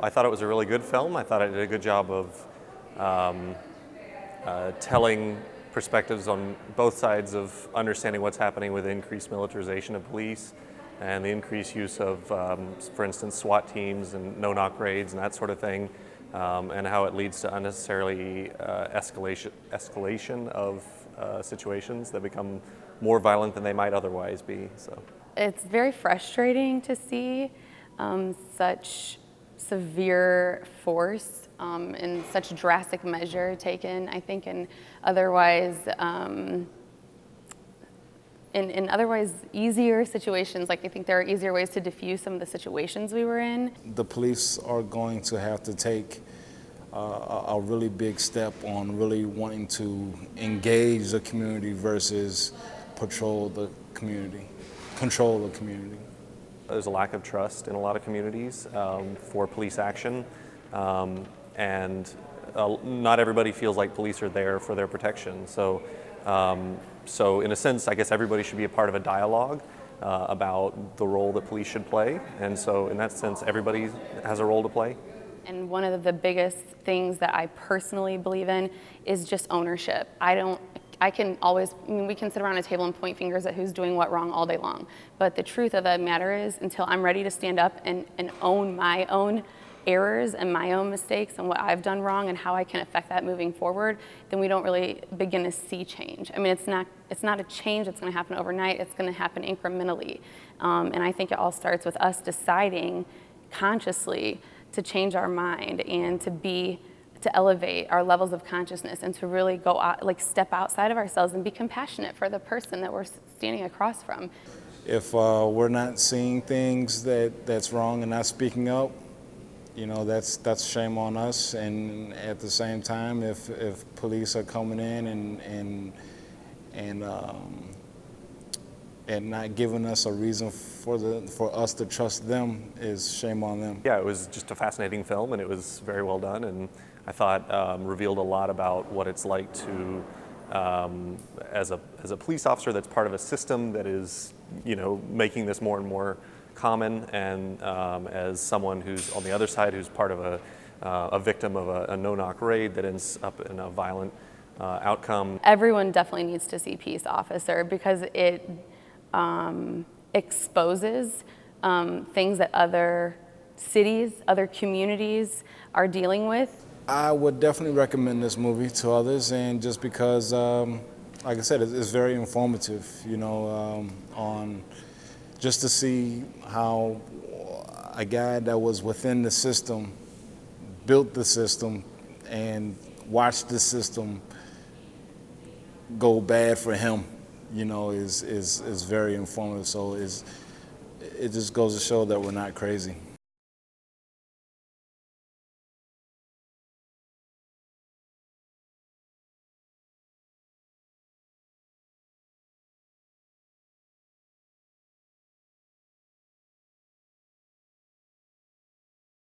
I thought it was a really good film. I thought it did a good job of telling perspectives on both sides of understanding what's happening with increased militarization of police and the increased use of, for instance, SWAT teams and no-knock raids and that sort of thing, and how it leads to unnecessarily escalation of situations that become more violent than they might otherwise be. So it's very frustrating to see such severe force and such drastic measure taken, I think, in otherwise in otherwise easier situations. Like, I think there are easier ways to diffuse some of the situations we were in. The police are going to have to take a really big step on really wanting to engage the community versus patrol the community, control the community. There's a lack of trust in a lot of communities for police action, and not everybody feels like police are there for their protection. So in a sense, I guess everybody should be a part of a dialogue about the role that police should play. And so in that sense, everybody has a role to play. And one of the biggest things that I personally believe in is just ownership. We can sit around a table and point fingers at who's doing what wrong all day long. But the truth of the matter is, until I'm ready to stand up and own my own errors and my own mistakes and what I've done wrong and how I can affect that moving forward, then we don't really begin to see change. I mean, it's not a change that's gonna happen overnight, it's gonna happen incrementally. And I think it all starts with us deciding consciously to change our mind and to elevate our levels of consciousness and to really go out, like step outside of ourselves and be compassionate for the person that we're standing across from. If we're not seeing things that's wrong and not speaking up, you know, that's shame on us. And at the same time, if police are coming in and not giving us a reason for us to trust them, is shame on them. Yeah, it was just a fascinating film, and it was very well done, and I thought revealed a lot about what it's like to, as a police officer that's part of a system that is, you know, making this more and more common, and as someone who's on the other side, who's part of a victim of a no-knock raid that ends up in a violent outcome. Everyone definitely needs to see Peace Officer because it exposes things that other cities, other communities are dealing with. I would definitely recommend this movie to others, and just because, like I said, it's very informative, you know, on just to see how a guy that was within the system built the system and watched the system go bad for him, you know, is very informative. So it just goes to show that we're not crazy.